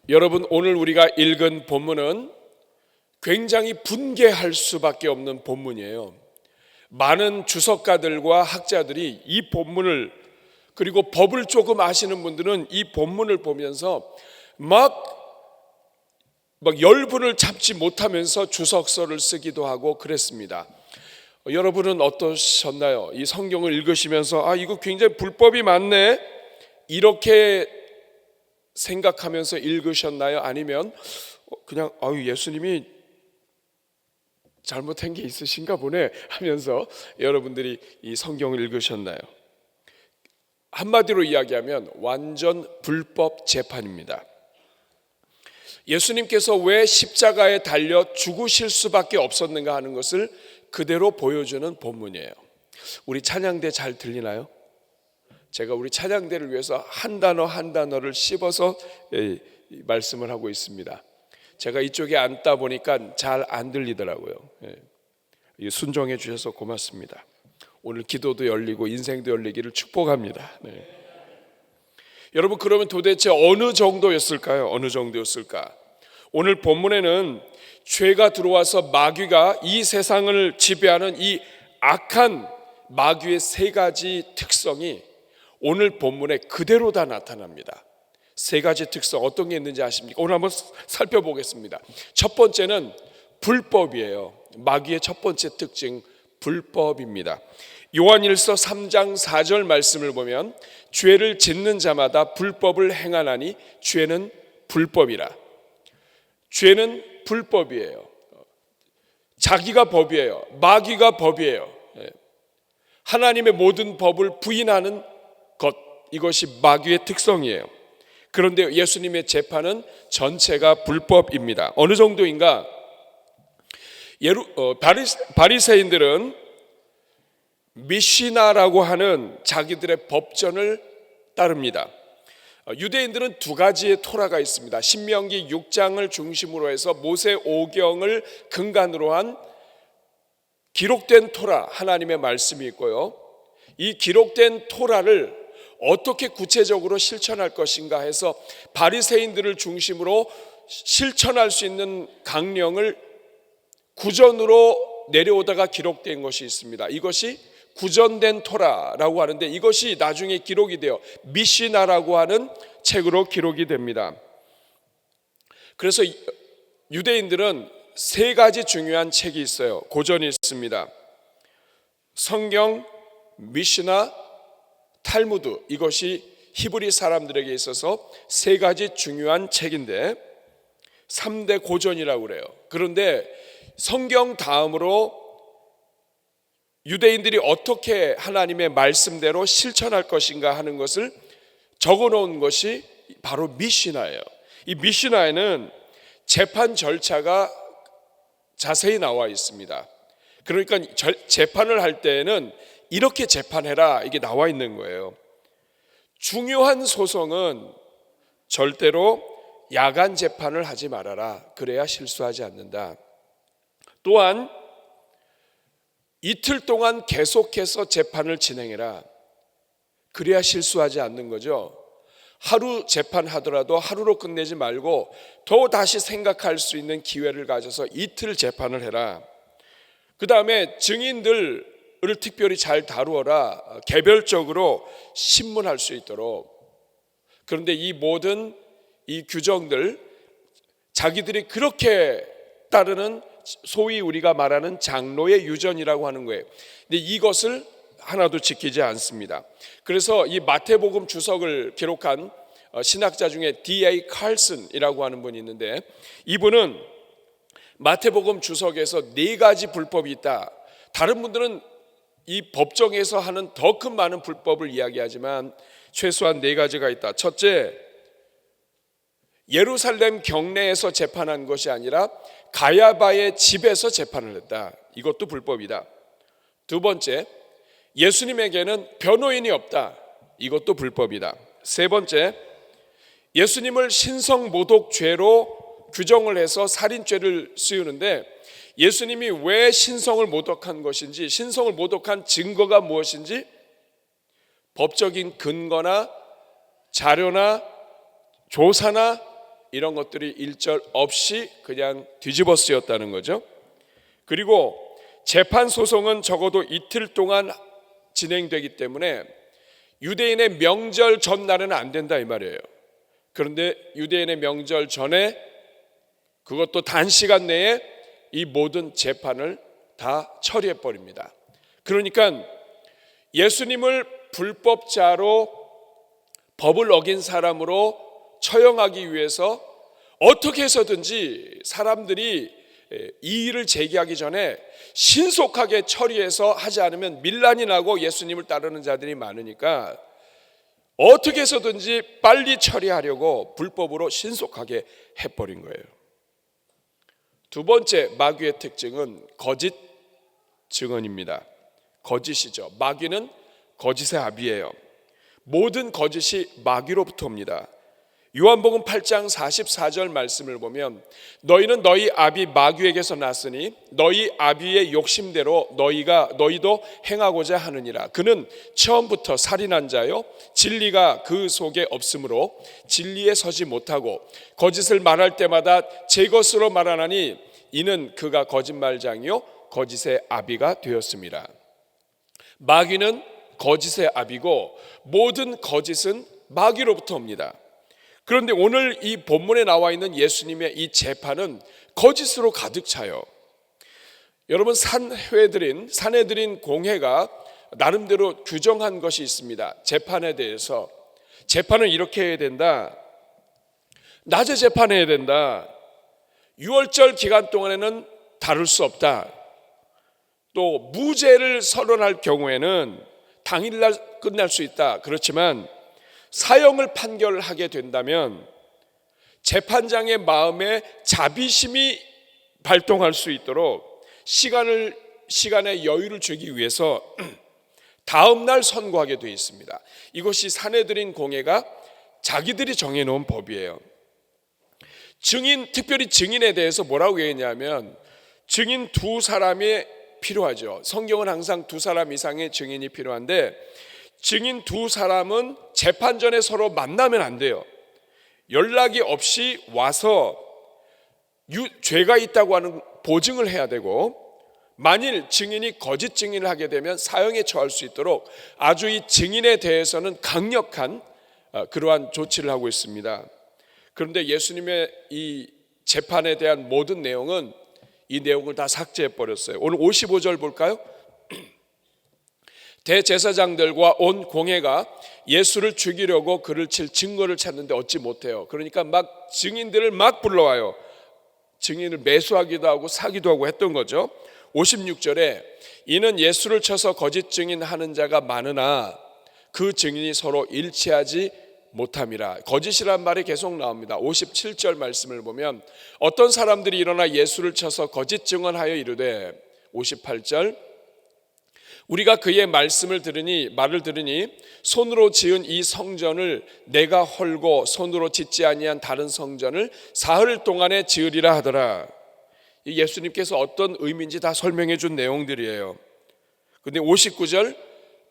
여러분, 오늘 우리가 읽은 본문은 굉장히 분개할 수밖에 없는 본문이에요. 많은 주석가들과 학자들이 이 본문을, 그리고 법을 조금 아시는 분들은 이 본문을 보면서 막 열분을 잡지 못하면서 주석서를 쓰기도 하고 그랬습니다. 여러분은 어떠셨나요? 이 성경을 읽으시면서 이거 굉장히 불법이 많네, 이렇게 생각하면서 읽으셨나요? 아니면 그냥 예수님이 잘못한 게 있으신가 보네 하면서 여러분들이 이 성경을 읽으셨나요? 한마디로 이야기하면 완전 불법 재판입니다. 예수님께서 왜 십자가에 달려 죽으실 수밖에 없었는가 하는 것을 그대로 보여주는 본문이에요. 우리 찬양대 잘 들리나요? 제가 우리 찬양대를 위해서 한 단어 한 단어를 씹어서 말씀을 하고 있습니다. 제가 이쪽에 앉다 보니까 잘 안 들리더라고요. 순종해 주셔서 고맙습니다. 오늘 기도도 열리고 인생도 열리기를 축복합니다. 여러분, 그러면 도대체 어느 정도였을까요? 어느 정도였을까? 오늘 본문에는 죄가 들어와서 마귀가 이 세상을 지배하는 이 악한 마귀의 세 가지 특성이 오늘 본문에 그대로 다 나타납니다. 세 가지 특성, 어떤 게 있는지 아십니까? 오늘 한번 살펴보겠습니다. 첫 번째는 불법이에요. 마귀의 첫 번째 특징, 불법입니다. 요한일서 3장 4절 말씀을 보면 죄를 짓는 자마다 불법을 행하나니 죄는 불법이라. 죄는 불법이에요. 자기가 법이에요. 마귀가 법이에요. 하나님의 모든 법을 부인하는 것, 이것이 마귀의 특성이에요. 그런데 예수님의 재판은 전체가 불법입니다. 어느 정도인가? 바리새인들은 미시나라고 하는 자기들의 법전을 따릅니다. 유대인들은 두 가지의 토라가 있습니다. 신명기 6장을 중심으로 해서 모세 오경을 근간으로 한 기록된 토라, 하나님의 말씀이 있고요. 이 기록된 토라를 어떻게 구체적으로 실천할 것인가 해서 바리새인들을 중심으로 실천할 수 있는 강령을 구전으로 내려오다가 기록된 것이 있습니다. 이것이 구전된 토라라고 하는데, 이것이 나중에 기록이 되어 미시나라고 하는 책으로 기록이 됩니다. 그래서 유대인들은 세 가지 중요한 책이 있어요. 고전이 있습니다. 성경, 미시나, 탈무드, 이것이 히브리 사람들에게 있어서 세 가지 중요한 책인데 3대 고전이라고 그래요. 그런데 성경 다음으로 유대인들이 어떻게 하나님의 말씀대로 실천할 것인가 하는 것을 적어놓은 것이 바로 미시나예요. 이 미시나에는 재판 절차가 자세히 나와 있습니다. 그러니까 재판을 할 때에는 이렇게 재판해라, 이게 나와 있는 거예요. 중요한 소송은 절대로 야간 재판을 하지 말아라. 그래야 실수하지 않는다. 또한 이틀 동안 계속해서 재판을 진행해라. 그래야 실수하지 않는 거죠. 하루 재판하더라도 하루로 끝내지 말고 더 다시 생각할 수 있는 기회를 가져서 이틀 재판을 해라. 그 다음에 증인들을 특별히 잘 다루어라. 개별적으로 신문할 수 있도록. 그런데 이 모든 이 규정들, 자기들이 그렇게 따르는 소위 우리가 말하는 장로의 유전이라고 하는 거예요. 근데 이것을 하나도 지키지 않습니다. 그래서 이 마태복음 주석을 기록한 신학자 중에 D.A. 칼슨이라고 하는 분이 있는데, 이분은 마태복음 주석에서 네 가지 불법이 있다. 다른 분들은 이 법정에서 하는 더 큰 많은 불법을 이야기하지만 최소한 네 가지가 있다. 첫째, 예루살렘 경내에서 재판한 것이 아니라 가야바의 집에서 재판을 했다. 이것도 불법이다. 두 번째, 예수님에게는 변호인이 없다. 이것도 불법이다. 세 번째, 예수님을 신성모독죄로 규정을 해서 살인죄를 씌우는데 예수님이 왜 신성을 모독한 것인지, 신성을 모독한 증거가 무엇인지 법적인 근거나 자료나 조사나 이런 것들이 일절 없이 그냥 뒤집어 쓰였다는 거죠. 그리고 재판 소송은 적어도 이틀 동안 진행되기 때문에 유대인의 명절 전날에는 안 된다 이 말이에요. 그런데 유대인의 명절 전에, 그것도 단시간 내에 이 모든 재판을 다 처리해 버립니다. 그러니까 예수님을 불법자로, 법을 어긴 사람으로 처형하기 위해서 어떻게 해서든지 사람들이 이의를 제기하기 전에 신속하게 처리해서 하지 않으면 밀란이 나고 예수님을 따르는 자들이 많으니까 어떻게 해서든지 빨리 처리하려고 불법으로 신속하게 해버린 거예요. 두 번째 마귀의 특징은 거짓 증언입니다. 거짓이죠. 마귀는 거짓의 아비예요. 모든 거짓이 마귀로부터 옵니다. 요한복음 8장 44절 말씀을 보면 너희는 너희 아비 마귀에게서 났으니 너희 아비의 욕심대로 너희도 행하고자 하느니라. 그는 처음부터 살인한 자요 진리가 그 속에 없으므로 진리에 서지 못하고 거짓을 말할 때마다 제 것으로 말하나니 이는 그가 거짓말장이요 거짓의 아비가 되었습니다. 마귀는 거짓의 아비고 모든 거짓은 마귀로부터 옵니다. 그런데 오늘 이 본문에 나와 있는 예수님의 이 재판은 거짓으로 가득 차요. 여러분, 사내들인 공회가 나름대로 규정한 것이 있습니다. 재판에 대해서. 재판은 이렇게 해야 된다. 낮에 재판해야 된다. 유월절 기간 동안에는 다룰 수 없다. 또 무죄를 선언할 경우에는 당일날 끝날 수 있다. 그렇지만 사형을 판결하게 된다면 재판장의 마음에 자비심이 발동할 수 있도록 시간의 여유를 주기 위해서 다음 날 선고하게 되어 있습니다. 이것이 사내들인 공회가 자기들이 정해놓은 법이에요. 특별히 증인에 대해서 뭐라고 얘기했냐면 증인 두 사람이 필요하죠. 성경은 항상 두 사람 이상의 증인이 필요한데 증인 두 사람은 재판 전에 서로 만나면 안 돼요. 연락이 없이 와서 죄가 있다고 하는 보증을 해야 되고, 만일 증인이 거짓 증인을 하게 되면 사형에 처할 수 있도록 아주 이 증인에 대해서는 강력한 그러한 조치를 하고 있습니다. 그런데 예수님의 이 재판에 대한 모든 내용은 이 내용을 다 삭제해 버렸어요. 오늘 55절 볼까요? 대제사장들과 온 공회가 예수를 죽이려고 그를 칠 증거를 찾는데 얻지 못해요. 그러니까 막 증인들을 막 불러와요. 증인을 매수하기도 하고 사기도 하고 했던 거죠. 56절에 이는 예수를 쳐서 거짓 증인하는 자가 많으나 그 증인이 서로 일치하지 못함이라. 거짓이란 말이 계속 나옵니다. 57절 말씀을 보면 어떤 사람들이 일어나 예수를 쳐서 거짓 증언하여 이르되, 58절 우리가 그의 말을 들으니 손으로 지은 이 성전을 내가 헐고 손으로 짓지 아니한 다른 성전을 사흘 동안에 지으리라 하더라. 예수님께서 어떤 의미인지 다 설명해 준 내용들이에요. 근데 59절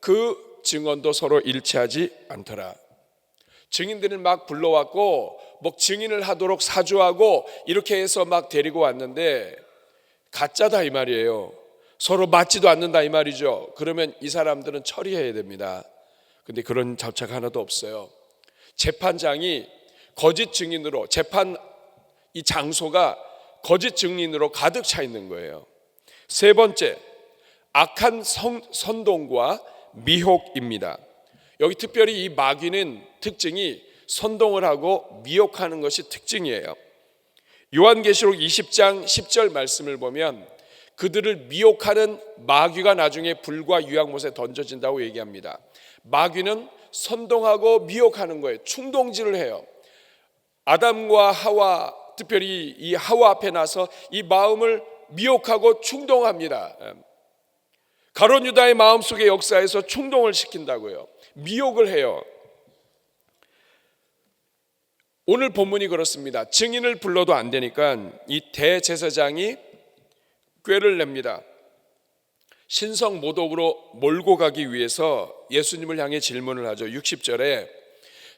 그 증언도 서로 일치하지 않더라. 증인들을 막 불러왔고 증인을 하도록 사주하고 이렇게 해서 막 데리고 왔는데 가짜다 이 말이에요. 서로 맞지도 않는다 이 말이죠. 그러면 이 사람들은 처리해야 됩니다. 근데 그런 절차가 하나도 없어요. 재판장이 거짓 증인으로, 재판 이 장소가 거짓 증인으로 가득 차 있는 거예요. 세 번째, 악한 선동과 미혹입니다. 여기 특별히 이 마귀는 특징이 선동을 하고 미혹하는 것이 특징이에요. 요한계시록 20장 10절 말씀을 보면 그들을 미혹하는 마귀가 나중에 불과 유황못에 던져진다고 얘기합니다. 마귀는 선동하고 미혹하는 거예요. 충동질을 해요. 아담과 하와, 특별히 이 하와 앞에 나서 이 마음을 미혹하고 충동합니다. 가룟 유다의 마음속의 역사에서 충동을 시킨다고요. 미혹을 해요. 오늘 본문이 그렇습니다. 증인을 불러도 안 되니까 이 대제사장이 꾀를 냅니다. 신성 모독으로 몰고 가기 위해서 예수님을 향해 질문을 하죠. 60절에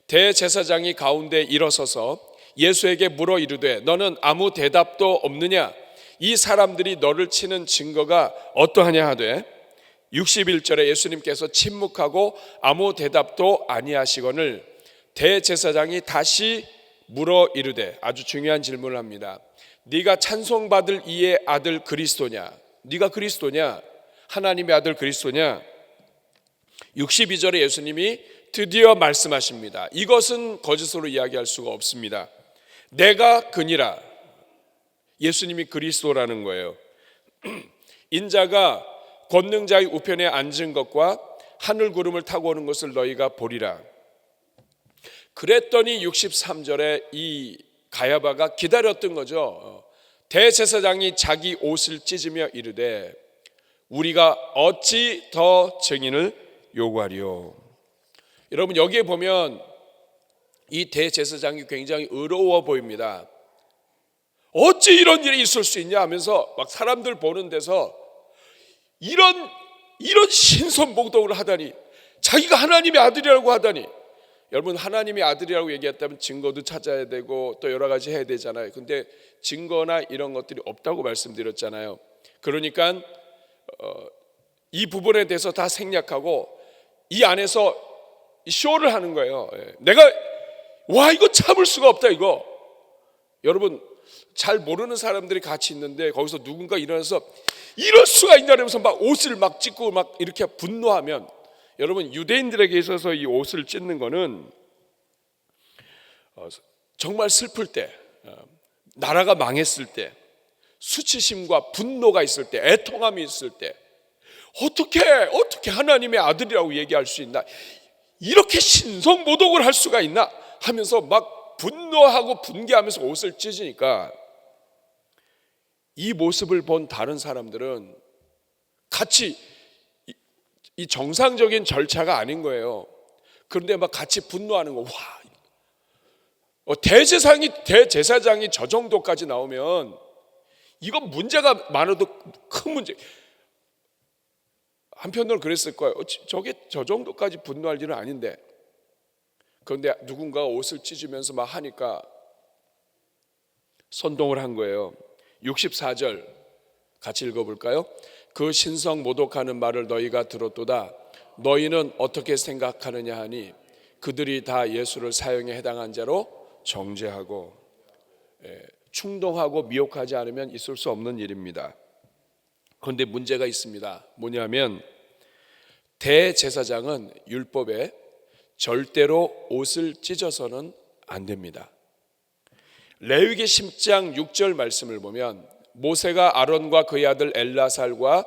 대제사장이 가운데 일어서서 예수에게 물어 이르되 너는 아무 대답도 없느냐? 이 사람들이 너를 치는 증거가 어떠하냐 하되 61절에 예수님께서 침묵하고 아무 대답도 아니하시거늘 대제사장이 다시 물어 이르되, 아주 중요한 질문을 합니다. 네가 찬송받을 이의 아들 그리스도냐? 네가 그리스도냐? 하나님의 아들 그리스도냐? 62절에 예수님이 드디어 말씀하십니다. 이것은 거짓으로 이야기할 수가 없습니다. 내가 그니라. 예수님이 그리스도라는 거예요. 인자가 권능자의 우편에 앉은 것과 하늘 구름을 타고 오는 것을 너희가 보리라. 그랬더니 63절에 이 가야바가 기다렸던 거죠. 대제사장이 자기 옷을 찢으며 이르되 우리가 어찌 더 증인을 요구하리요. 여러분, 여기에 보면 이 대제사장이 굉장히 의로워 보입니다. 어찌 이런 일이 있을 수 있냐 하면서 막 사람들 보는 데서 이런 신선모독을 하다니, 자기가 하나님의 아들이라고 하다니. 여러분, 하나님의 아들이라고 얘기했다면 증거도 찾아야 되고 또 여러 가지 해야 되잖아요. 근데 증거나 이런 것들이 없다고 말씀드렸잖아요. 그러니까 이 부분에 대해서 다 생략하고 이 안에서 쇼를 하는 거예요. 내가 이거 참을 수가 없다 이거. 여러분, 잘 모르는 사람들이 같이 있는데 거기서 누군가 일어나서 이럴 수가 있냐 이러면서 막 옷을 막 찢고 막 이렇게 분노하면, 여러분, 유대인들에게 있어서 이 옷을 찢는 거는 정말 슬플 때, 나라가 망했을 때, 수치심과 분노가 있을 때, 애통함이 있을 때 어떻게 하나님의 아들이라고 얘기할 수 있나, 이렇게 신성모독을 할 수가 있나 하면서 막 분노하고 분개하면서 옷을 찢으니까 이 모습을 본 다른 사람들은 같이, 이 정상적인 절차가 아닌 거예요. 그런데 막 같이 분노하는 거. 대제사장이 저 정도까지 나오면 이건 문제가 많아도 큰 문제. 한편으로 그랬을 거예요. 저게 저 정도까지 분노할 일은 아닌데. 그런데 누군가가 옷을 찢으면서 막 하니까 선동을 한 거예요. 64절 같이 읽어볼까요? 그 신성 모독하는 말을 너희가 들었도다. 너희는 어떻게 생각하느냐 하니 그들이 다 예수를 사형에 해당한 자로 정죄하고, 충동하고 미혹하지 않으면 있을 수 없는 일입니다. 그런데 문제가 있습니다. 뭐냐면 대제사장은 율법에 절대로 옷을 찢어서는 안 됩니다. 레위기 10장 6절 말씀을 보면 모세가 아론과 그의 아들 엘라살과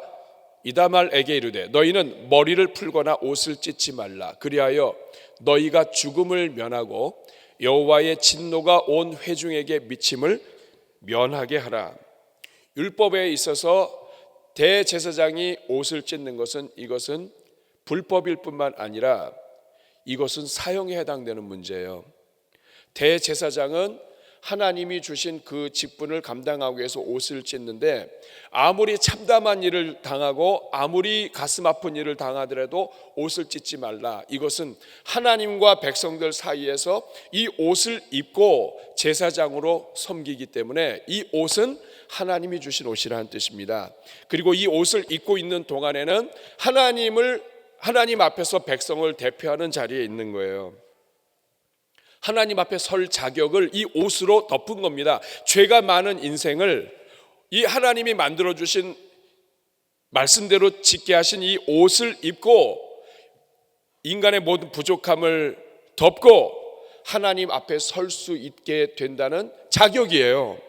이다말에게 이르되 너희는 머리를 풀거나 옷을 찢지 말라. 그리하여 너희가 죽음을 면하고 여호와의 진노가 온 회중에게 미침을 면하게 하라. 율법에 있어서 대제사장이 옷을 찢는 것은, 이것은 불법일 뿐만 아니라 이것은 사형에 해당되는 문제예요. 대제사장은 하나님이 주신 그 직분을 감당하기 위해서 옷을 찢는데, 아무리 참담한 일을 당하고 아무리 가슴 아픈 일을 당하더라도 옷을 찢지 말라. 이것은 하나님과 백성들 사이에서 이 옷을 입고 제사장으로 섬기기 때문에 이 옷은 하나님이 주신 옷이라는 뜻입니다. 그리고 이 옷을 입고 있는 동안에는 하나님 앞에서 백성을 대표하는 자리에 있는 거예요. 하나님 앞에 설 자격을 이 옷으로 덮은 겁니다. 죄가 많은 인생을 이 하나님이 만들어주신 말씀대로 짓게 하신 이 옷을 입고 인간의 모든 부족함을 덮고 하나님 앞에 설 수 있게 된다는 자격이에요.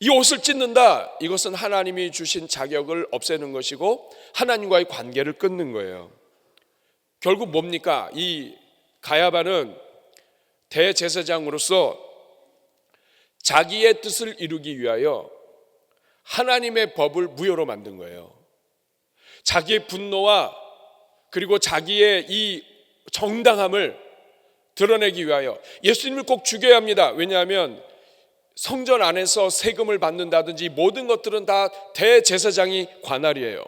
이 옷을 찢는다, 이것은 하나님이 주신 자격을 없애는 것이고 하나님과의 관계를 끊는 거예요. 결국 뭡니까? 이 가야바는 대제사장으로서 자기의 뜻을 이루기 위하여 하나님의 법을 무효로 만든 거예요. 자기의 분노와 그리고 자기의 이 정당함을 드러내기 위하여 예수님을 꼭 죽여야 합니다. 왜냐하면 성전 안에서 세금을 받는다든지 모든 것들은 다 대제사장이 관할이에요.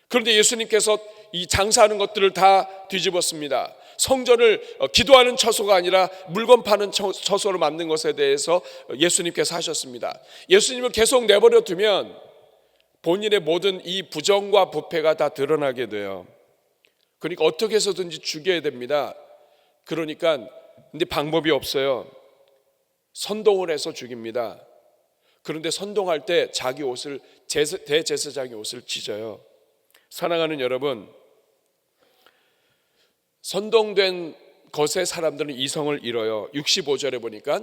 그런데 예수님께서 이 장사하는 것들을 다 뒤집었습니다. 성전을 기도하는 처소가 아니라 물건 파는 처소로 만든 것에 대해서 예수님께서 하셨습니다. 예수님을 계속 내버려 두면 본인의 모든 이 부정과 부패가 다 드러나게 돼요. 그러니까 어떻게 해서든지 죽여야 됩니다. 그러니까 근데 방법이 없어요. 선동을 해서 죽입니다. 그런데 선동할 때 자기 옷을 대제사장의 옷을 찢어요. 사랑하는 여러분, 선동된 것에 사람들은 이성을 잃어요. 65절에 보니까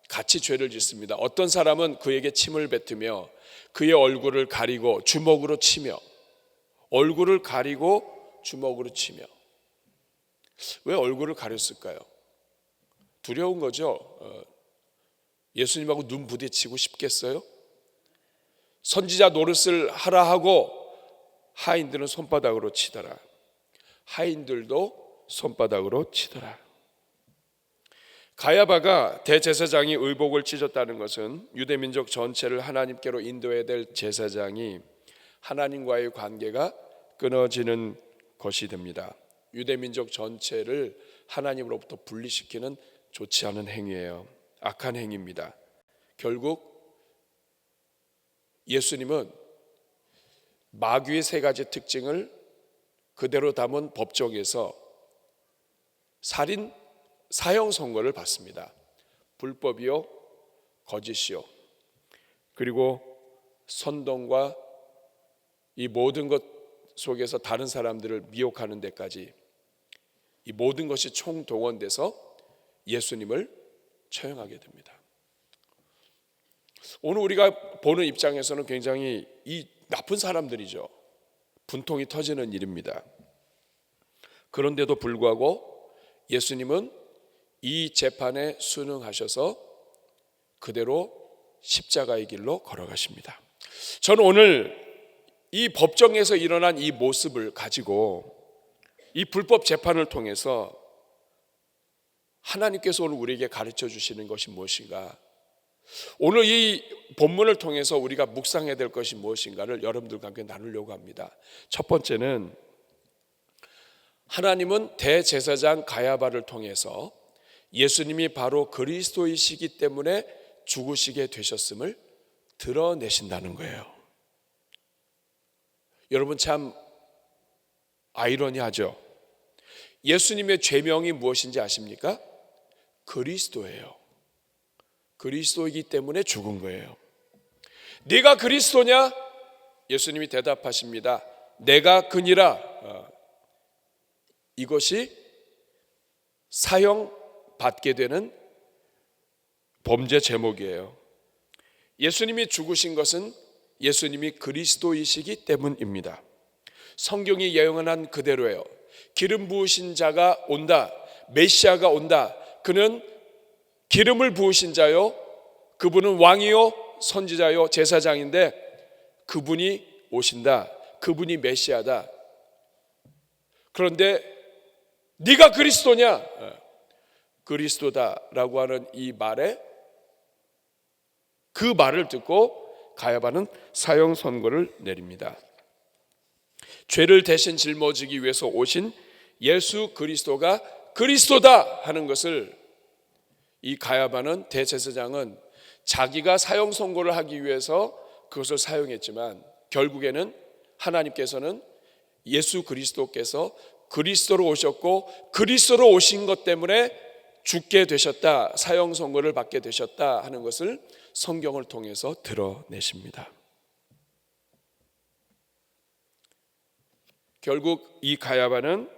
같이 죄를 짓습니다. 어떤 사람은 그에게 침을 뱉으며 그의 얼굴을 가리고 주먹으로 치며, 얼굴을 가리고 주먹으로 치며. 왜 얼굴을 가렸을까요? 두려운 거죠. 예수님하고 눈 부딪히고 싶겠어요? 선지자 노릇을 하라 하고 하인들은 손바닥으로 치더라. 하인들도 손바닥으로 치더라. 가야바가 대제사장이 의복을 찢었다는 것은 유대민족 전체를 하나님께로 인도해야 될 제사장이 하나님과의 관계가 끊어지는 것이 됩니다. 유대민족 전체를 하나님으로부터 분리시키는 좋지 않은 행위예요. 악한 행위입니다. 결국 예수님은 마귀의 세 가지 특징을 그대로 담은 법정에서 살인 사형 선고를 받습니다. 불법이요, 거짓이요, 그리고 선동과 이 모든 것 속에서 다른 사람들을 미혹하는 데까지 이 모든 것이 총동원돼서 예수님을 처형하게 됩니다. 오늘 우리가 보는 입장에서는 굉장히 이 나쁜 사람들이죠. 분통이 터지는 일입니다. 그런데도 불구하고 예수님은 이 재판에 순응하셔서 그대로 십자가의 길로 걸어가십니다. 저는 오늘 이 법정에서 일어난 이 모습을 가지고 이 불법 재판을 통해서 하나님께서 오늘 우리에게 가르쳐 주시는 것이 무엇인가, 오늘 이 본문을 통해서 우리가 묵상해야 될 것이 무엇인가를 여러분들과 함께 나누려고 합니다. 첫 번째는 하나님은 대제사장 가야바를 통해서 예수님이 바로 그리스도이시기 때문에 죽으시게 되셨음을 드러내신다는 거예요. 여러분 참 아이러니하죠. 예수님의 죄명이 무엇인지 아십니까? 그리스도예요. 그리스도이기 때문에 죽은 거예요. 네가 그리스도냐? 예수님이 대답하십니다. 내가 그니라. 이것이 사형 받게 되는 범죄 제목이에요. 예수님이 죽으신 것은 예수님이 그리스도이시기 때문입니다. 성경이 예언한 그대로예요. 기름 부으신 자가 온다. 메시아가 온다. 그는 기름을 부으신 자요, 그분은 왕이요 선지자요 제사장인데 그분이 오신다. 그분이 메시아다. 그런데 네가 그리스도냐? 그리스도다라고 하는 이 말에, 그 말을 듣고 가야바는 사형 선고를 내립니다. 죄를 대신 짊어지기 위해서 오신 예수 그리스도가 그리스도다 하는 것을 이 가야바는, 대제사장은 자기가 사형 선고를 하기 위해서 그것을 사용했지만 결국에는 하나님께서는 예수 그리스도께서 그리스도로 오셨고 그리스도로 오신 것 때문에 죽게 되셨다, 사형 선고를 받게 되셨다 하는 것을 성경을 통해서 드러내십니다. 결국 이 가야바는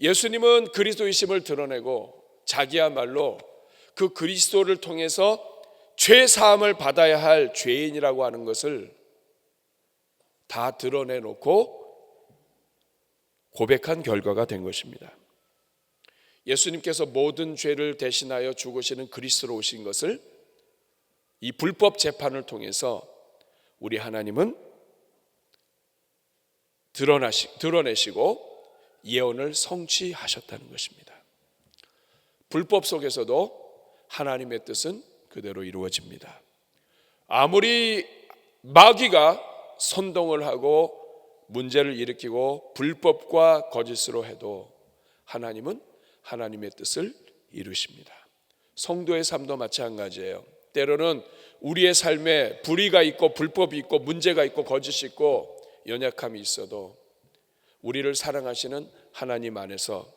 예수님은 그리스도이심을 드러내고 자기야말로 그 그리스도를 통해서 죄 사함을 받아야 할 죄인이라고 하는 것을 다 드러내놓고 고백한 결과가 된 것입니다. 예수님께서 모든 죄를 대신하여 죽으시는 그리스도로 오신 것을 이 불법 재판을 통해서 우리 하나님은 드러내시고 예언을 성취하셨다는 것입니다. 불법 속에서도 하나님의 뜻은 그대로 이루어집니다. 아무리 마귀가 선동을 하고 문제를 일으키고 불법과 거짓으로 해도 하나님은 하나님의 뜻을 이루십니다. 성도의 삶도 마찬가지예요. 때로는 우리의 삶에 불의가 있고 불법이 있고 문제가 있고 거짓이 있고 연약함이 있어도 우리를 사랑하시는 하나님 안에서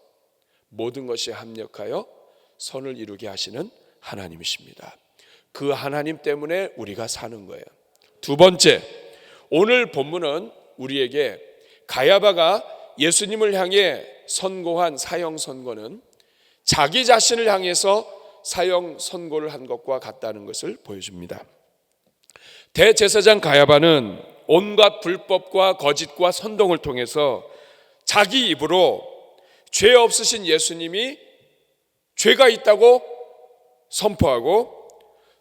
모든 것이 합력하여 선을 이루게 하시는 하나님이십니다. 그 하나님 때문에 우리가 사는 거예요. 두 번째, 오늘 본문은 우리에게 가야바가 예수님을 향해 선고한 사형 선고는 자기 자신을 향해서 사형 선고를 한 것과 같다는 것을 보여줍니다. 대제사장 가야바는 온갖 불법과 거짓과 선동을 통해서 자기 입으로 죄 없으신 예수님이 죄가 있다고 선포하고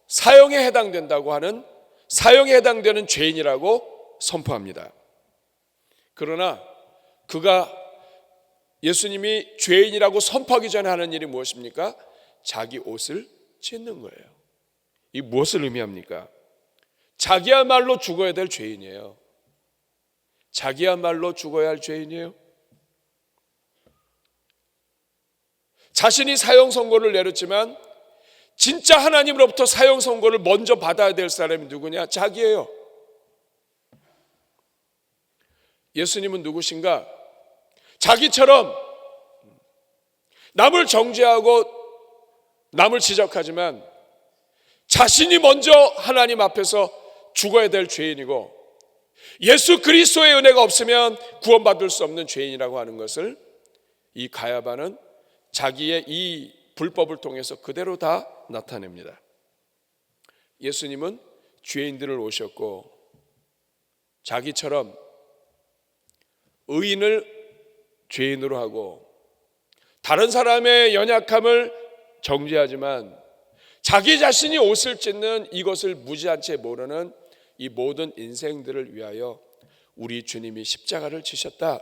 사형에 해당된다고 하는, 사형에 해당되는 죄인이라고 선포합니다. 그러나 그가 예수님이 죄인이라고 선포하기 전에 하는 일이 무엇입니까? 자기 옷을 찢는 거예요. 이 무엇을 의미합니까? 자기야말로 죽어야 될 죄인이에요. 자기야말로 죽어야 할 죄인이에요. 자신이 사형 선고를 내렸지만 진짜 하나님으로부터 사형 선고를 먼저 받아야 될 사람이 누구냐? 자기예요. 예수님은 누구신가? 자기처럼 남을 정죄하고 남을 지적하지만 자신이 먼저 하나님 앞에서 죽어야 될 죄인이고 예수 그리스도의 은혜가 없으면 구원받을 수 없는 죄인이라고 하는 것을 이 가야바는 자기의 이 불법을 통해서 그대로 다 나타냅니다. 예수님은 죄인들을 오셨고 자기처럼 의인을 죄인으로 하고 다른 사람의 연약함을 정죄하지만 자기 자신이 옷을 찢는 이것을 무지한 채 모르는 이 모든 인생들을 위하여 우리 주님이 십자가를 지셨다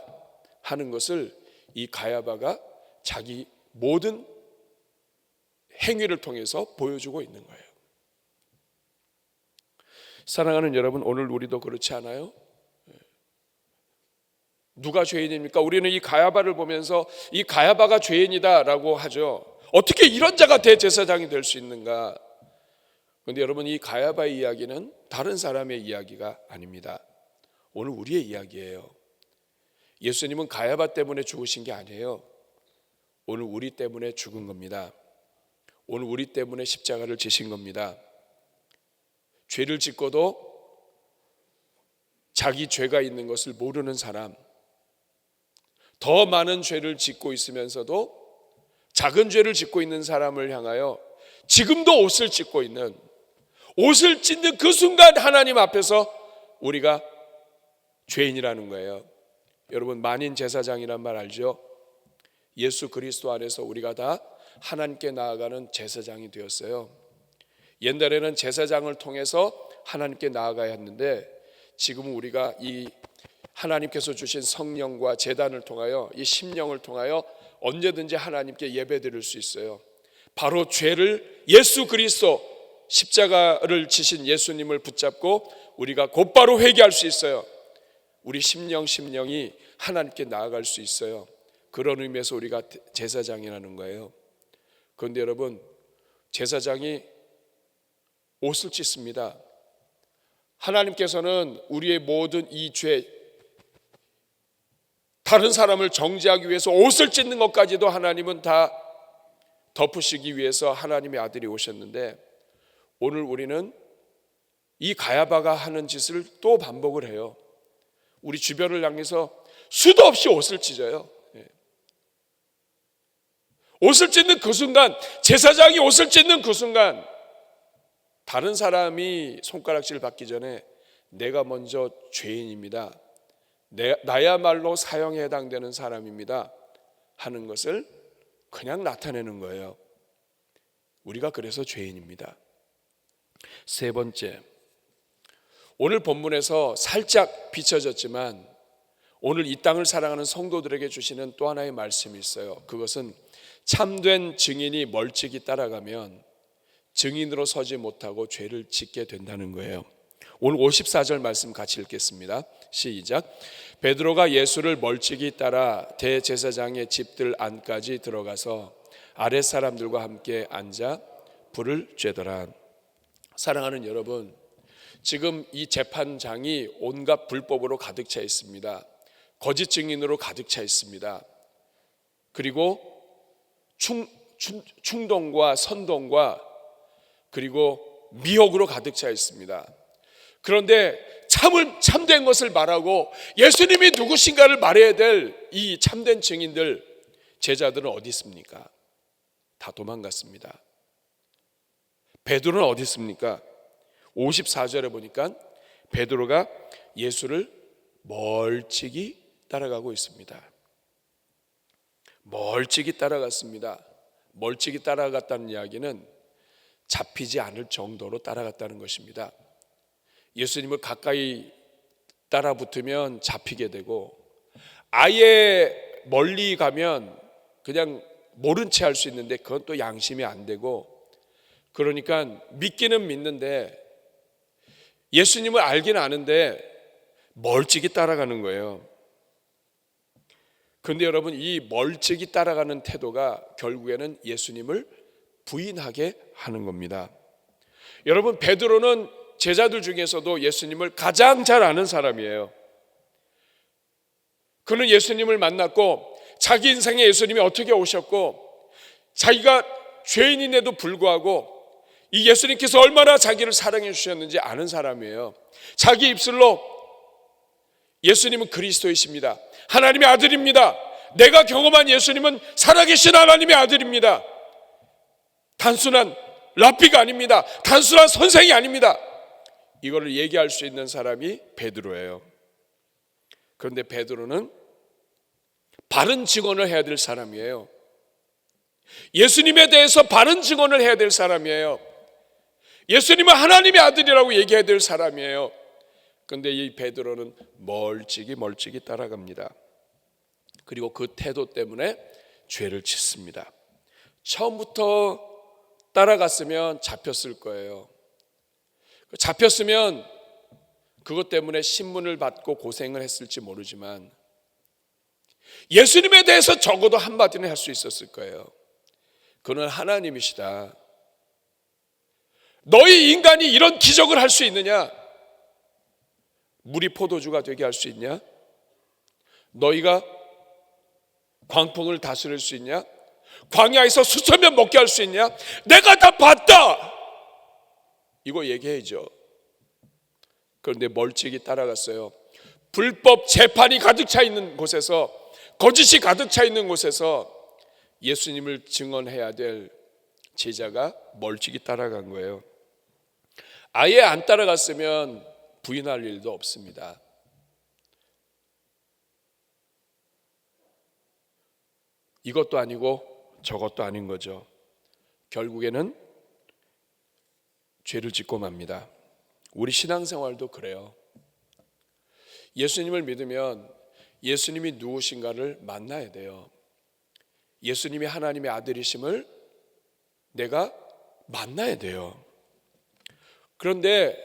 하는 것을 이 가야바가 자기 모든 행위를 통해서 보여주고 있는 거예요. 사랑하는 여러분, 오늘 우리도 그렇지 않아요? 누가 죄인입니까? 우리는 이 가야바를 보면서 이 가야바가 죄인이다라고 하죠. 어떻게 이런 자가 대제사장이 될 수 있는가? 그런데 여러분, 이 가야바의 이야기는 다른 사람의 이야기가 아닙니다. 오늘 우리의 이야기예요. 예수님은 가야바 때문에 죽으신 게 아니에요. 오늘 우리 때문에 죽은 겁니다. 오늘 우리 때문에 십자가를 지신 겁니다. 죄를 짓고도 자기 죄가 있는 것을 모르는 사람, 더 많은 죄를 짓고 있으면서도 작은 죄를 짓고 있는 사람을 향하여 지금도 옷을 찢고 있는, 옷을 찢는 그 순간 하나님 앞에서 우리가 죄인이라는 거예요. 여러분, 만인 제사장이란 말 알죠? 예수 그리스도 안에서 우리가 다 하나님께 나아가는 제사장이 되었어요. 옛날에는 제사장을 통해서 하나님께 나아가야 했는데 지금은 우리가 이 하나님께서 주신 성령과 제단을 통하여 이 심령을 통하여 언제든지 하나님께 예배드릴 수 있어요. 바로 죄를 예수 그리스도 십자가를 지신 예수님을 붙잡고 우리가 곧바로 회개할 수 있어요. 우리 심령이 하나님께 나아갈 수 있어요. 그런 의미에서 우리가 제사장이라는 거예요. 그런데 여러분, 제사장이 옷을 찢습니다. 하나님께서는 우리의 모든 이 죄, 다른 사람을 정죄하기 위해서 옷을 찢는 것까지도 하나님은 다 덮으시기 위해서 하나님의 아들이 오셨는데, 오늘 우리는 이 가야바가 하는 짓을 또 반복을 해요. 우리 주변을 향해서 수도 없이 옷을 찢어요. 옷을 찢는 그 순간, 제사장이 옷을 찢는 그 순간 다른 사람이 손가락질 받기 전에 내가 먼저 죄인입니다, 나야말로 사형에 해당되는 사람입니다 하는 것을 그냥 나타내는 거예요. 우리가 그래서 죄인입니다. 세 번째, 오늘 본문에서 살짝 비춰졌지만 오늘 이 땅을 사랑하는 성도들에게 주시는 또 하나의 말씀이 있어요. 그것은 참된 증인이 멀찍이 따라가면 증인으로 서지 못하고 죄를 짓게 된다는 거예요. 오늘 54절 말씀 같이 읽겠습니다. 시작. 베드로가 예수를 멀찍이 따라 대제사장의 집들 안까지 들어가서 아랫 사람들과 함께 앉아 불을 쬐더라. 사랑하는 여러분, 지금 이 재판장이 온갖 불법으로 가득 차 있습니다. 거짓 증인으로 가득 차 있습니다. 그리고 충동과 선동과 그리고 미혹으로 가득 차 있습니다. 그런데 참된 것을 말하고 예수님이 누구신가를 말해야 될 이 참된 증인들, 제자들은 어디 있습니까? 다 도망갔습니다. 베드로는 어디 있습니까? 54절에 보니까 베드로가 예수를 멀찍이 따라가고 있습니다. 멀찍이 따라갔습니다. 멀찍이 따라갔다는 이야기는 잡히지 않을 정도로 따라갔다는 것입니다. 예수님을 가까이 따라붙으면 잡히게 되고, 아예 멀리 가면 그냥 모른 채 할 수 있는데 그건 또 양심이 안 되고, 그러니까 믿기는 믿는데 예수님을 알기는 아는데 멀찍이 따라가는 거예요. 그런데 여러분, 이 멀찍이 따라가는 태도가 결국에는 예수님을 부인하게 하는 겁니다. 여러분, 베드로는 제자들 중에서도 예수님을 가장 잘 아는 사람이에요. 그는 예수님을 만났고 자기 인생에 예수님이 어떻게 오셨고 자기가 죄인임에도 불구하고 이 예수님께서 얼마나 자기를 사랑해 주셨는지 아는 사람이에요. 자기 입술로 예수님은 그리스도이십니다, 하나님의 아들입니다, 내가 경험한 예수님은 살아계신 하나님의 아들입니다, 단순한 랍비가 아닙니다, 단순한 선생이 아닙니다, 이거를 얘기할 수 있는 사람이 베드로예요. 그런데 베드로는 바른 증언을 해야 될 사람이에요. 예수님에 대해서 바른 증언을 해야 될 사람이에요. 예수님은 하나님의 아들이라고 얘기해야 될 사람이에요. 그런데 이 베드로는 멀찍이 따라갑니다. 그리고 그 태도 때문에 죄를 짓습니다. 처음부터 따라갔으면 잡혔을 거예요. 잡혔으면 그것 때문에 신문을 받고 고생을 했을지 모르지만 예수님에 대해서 적어도 한마디는 할 수 있었을 거예요. 그는 하나님이시다. 너희 인간이 이런 기적을 할 수 있느냐? 물이 포도주가 되게 할 수 있냐? 너희가 광풍을 다스릴 수 있냐? 광야에서 수천 명 먹게 할 수 있냐? 내가 다 봤다, 이거 얘기해야죠. 그런데 멀찍이 따라갔어요. 불법 재판이 가득 차 있는 곳에서, 거짓이 가득 차 있는 곳에서 예수님을 증언해야 될 제자가 멀찍이 따라간 거예요. 아예 안 따라갔으면 부인할 일도 없습니다. 이것도 아니고 저것도 아닌 거죠. 결국에는 죄를 짓고 맙니다. 우리 신앙생활도 그래요. 예수님을 믿으면 예수님이 누구신가를 만나야 돼요. 예수님이 하나님의 아들이심을 내가 만나야 돼요. 그런데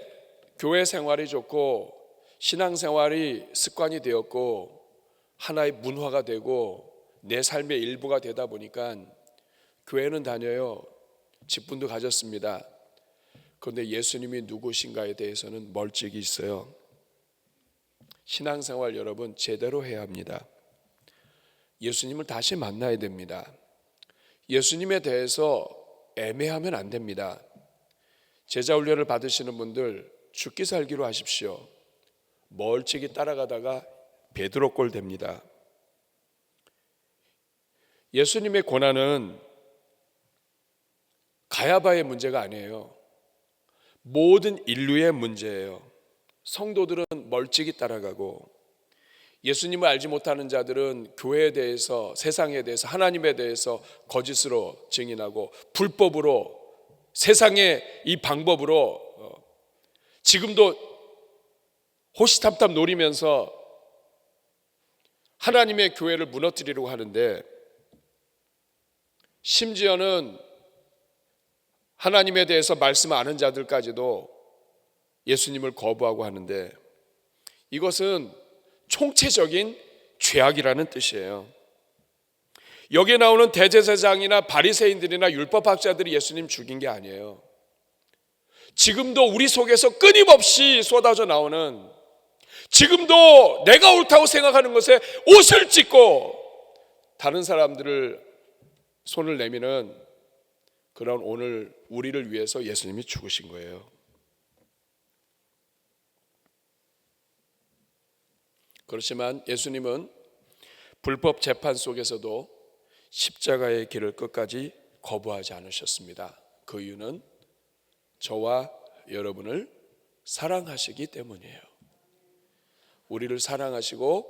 교회 생활이 좋고 신앙생활이 습관이 되었고 하나의 문화가 되고 내 삶의 일부가 되다 보니까 교회는 다녀요. 직분도 가졌습니다. 그런데 예수님이 누구신가에 대해서는 멀찍이 있어요. 신앙생활 여러분 제대로 해야 합니다. 예수님을 다시 만나야 됩니다. 예수님에 대해서 애매하면 안 됩니다. 제자 훈련을 받으시는 분들 죽기 살기로 하십시오. 멀찍이 따라가다가 베드로 꼴 됩니다. 예수님의 고난은 가야바의 문제가 아니에요. 모든 인류의 문제예요. 성도들은 멀찍이 따라가고 예수님을 알지 못하는 자들은 교회에 대해서, 세상에 대해서, 하나님에 대해서 거짓으로 증인하고 불법으로, 세상의 이 방법으로 지금도 호시탐탐 노리면서 하나님의 교회를 무너뜨리려고 하는데, 심지어는 하나님에 대해서 말씀 아는 자들까지도 예수님을 거부하고 하는데 이것은 총체적인 죄악이라는 뜻이에요. 여기에 나오는 대제사장이나 바리새인들이나 율법학자들이 예수님 죽인 게 아니에요. 지금도 우리 속에서 끊임없이 쏟아져 나오는, 지금도 내가 옳다고 생각하는 것에 옷을 찢고 다른 사람들을 손을 내미는 그런 오늘 우리를 위해서 예수님이 죽으신 거예요. 그렇지만 예수님은 불법 재판 속에서도 십자가의 길을 끝까지 거부하지 않으셨습니다. 그 이유는 저와 여러분을 사랑하시기 때문이에요. 우리를 사랑하시고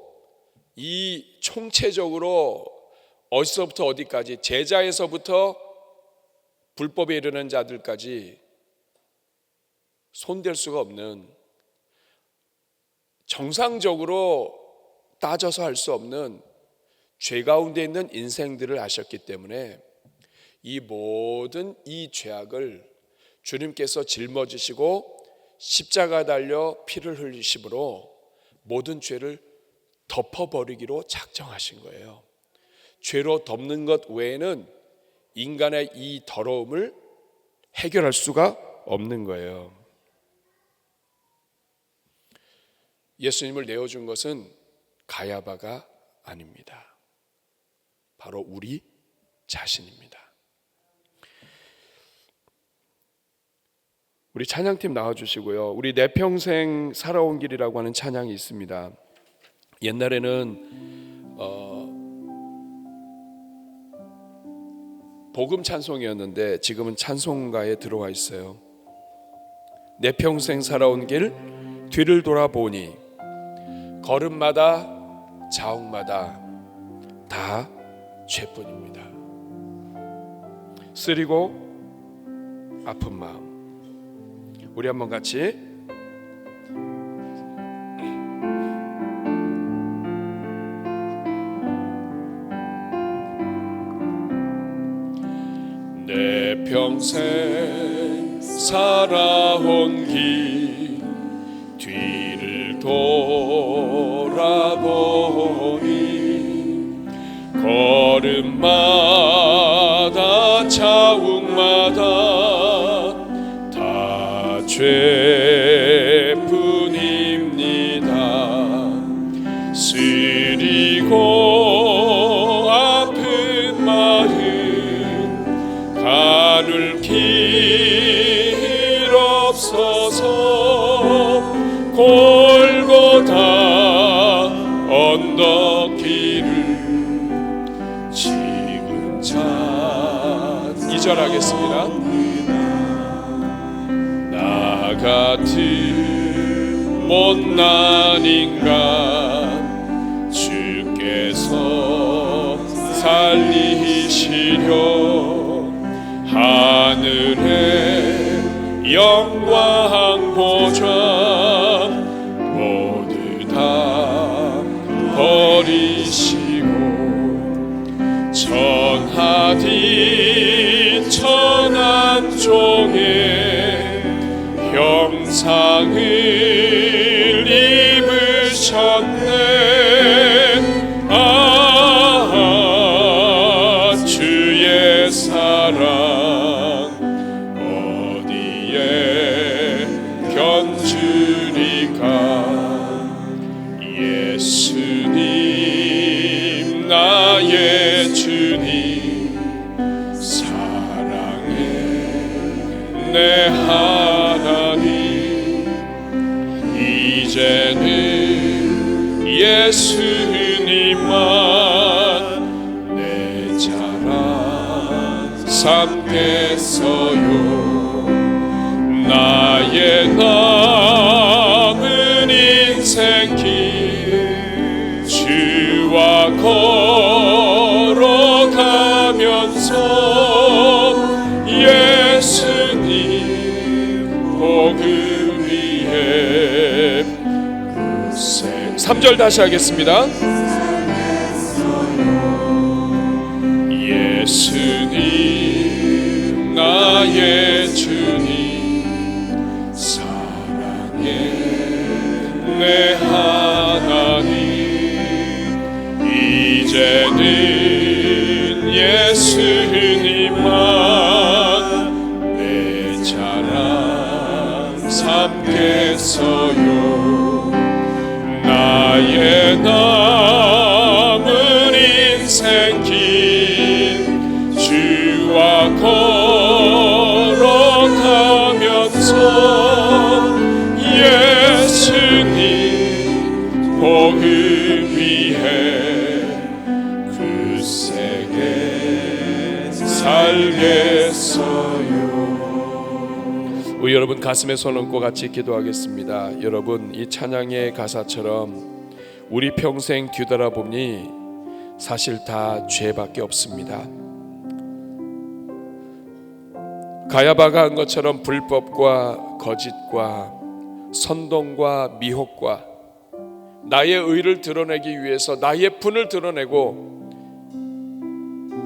이 총체적으로 어디서부터 어디까지, 제자에서부터 불법에 이르는 자들까지 손댈 수가 없는, 정상적으로 따져서 할 수 없는 죄 가운데 있는 인생들을 아셨기 때문에 이 모든 이 죄악을 주님께서 짊어지시고 십자가 달려 피를 흘리심으로 모든 죄를 덮어버리기로 작정하신 거예요. 죄로 덮는 것 외에는 인간의 이 더러움을 해결할 수가 없는 거예요. 예수님을 내어준 것은 가야바가 아닙니다. 바로 우리 자신입니다. 우리 찬양팀 나와주시고요. 우리 내 평생 살아온 길이라고 하는 찬양이 있습니다. 옛날에는 복음 찬송이었는데 지금은 찬송가에 들어와 있어요. 내 평생 살아온 길 뒤를 돌아보니 걸음마다 자옥마다 다 죄뿐입니다. 쓰리고 아픈 마음. 우리 한번 같이 내 평생 살아온 길 뒤를 돌아보니 걸음마다 자욱마다 다 죄뿐입니다. 쓰리고 아픈 마음 가눌 길 없어서 골고다 언덕 길을 지금 찬 2절 하겠습니다. 나 같은 못난 인간 주께서 살리시려 하늘의 영광 보좌 모두 다 버리시고 천하디 천한 종의 형상을 입으셨네. 아 주의 사랑 어디에 견주리까. 예수님 나의 주님 사랑의 내 하나님 이제는 예수님만 내 자랑 삼겠어요. 나의 남은 인생길 주와 걸어가면서 예수님 복음 위에 3절 다시 하겠습니다. 예수님 나의 주님 사랑의 예수님만 내 자랑 삼겠어요. 나의 남은 인생 길 주와 걸어가면서 예수님 복음 위해 그 세계 살겠어요. 우리 여러분 가슴에 손 얹고 같이 기도하겠습니다. 여러분, 이 찬양의 가사처럼 우리 평생 뒤돌아보니 사실 다 죄밖에 없습니다. 가야바가 한 것처럼 불법과 거짓과 선동과 미혹과 나의 의를 드러내기 위해서 나의 분을 드러내고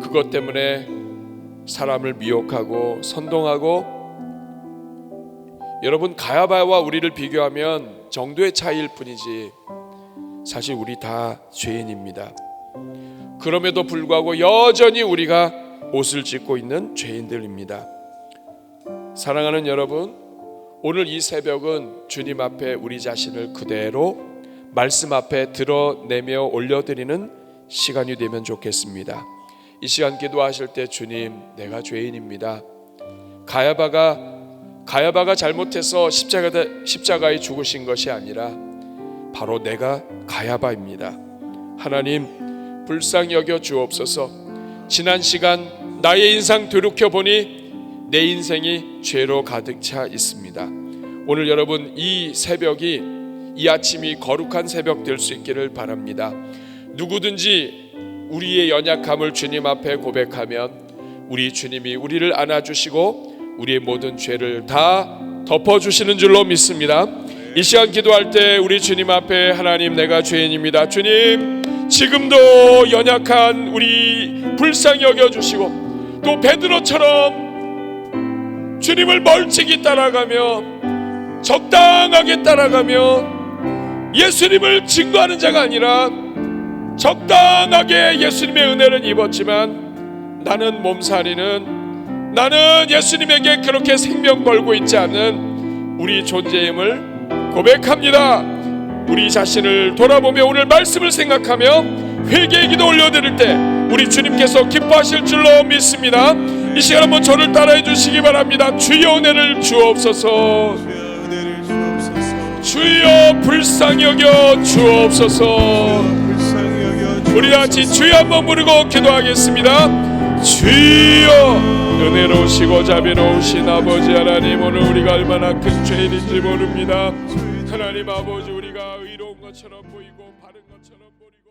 그것 때문에 사람을 미혹하고 선동하고, 여러분 가야바와 우리를 비교하면 정도의 차이일 뿐이지 사실 우리 다 죄인입니다. 그럼에도 불구하고 여전히 우리가 옷을 찢고 있는 죄인들입니다. 사랑하는 여러분, 오늘 이 새벽은 주님 앞에 우리 자신을 그대로 말씀 앞에 드러내며 올려드리는 시간이 되면 좋겠습니다. 이 시간 기도하실 때 주님, 내가 죄인입니다. 가야바가 잘못해서 십자가에 죽으신 것이 아니라 바로 내가 가야바입니다. 하나님, 불쌍히 여겨 주옵소서. 지난 시간 나의 인생 되돌이켜보니 내 인생이 죄로 가득 차 있습니다. 오늘 여러분, 이 새벽이, 이 아침이 거룩한 새벽 될 수 있기를 바랍니다. 누구든지 우리의 연약함을 주님 앞에 고백하면 우리 주님이 우리를 안아주시고 우리의 모든 죄를 다 덮어주시는 줄로 믿습니다. 이 시간 기도할 때 우리 주님 앞에, 하나님, 내가 죄인입니다. 주님, 지금도 연약한 우리 불쌍히 여겨주시고, 또 베드로처럼 주님을 멀찍이 따라가며 적당하게 따라가며 예수님을 증거하는 자가 아니라 적당하게 예수님의 은혜를 입었지만 나는 몸살이는, 나는 예수님에게 그렇게 생명 걸고 있지 않은 우리 존재임을 고백합니다. 우리 자신을 돌아보며 오늘 말씀을 생각하며 회개의 기도 올려드릴 때 우리 주님께서 기뻐하실 줄로 믿습니다. 이 시간 한번 저를 따라해 주시기 바랍니다. 주여 은혜를 주옵소서. 주여 불쌍히 여겨 주옵소서. 우리 같이 주여 한번 부르고 기도하겠습니다. 주여, 은혜로우시고 자비로우신 아버지 하나님, 오늘 우리가 얼마나 큰 죄인인지 모릅니다. 하나님 아버지, 우리가 의로운 것처럼 보이고 바른 것처럼 보이고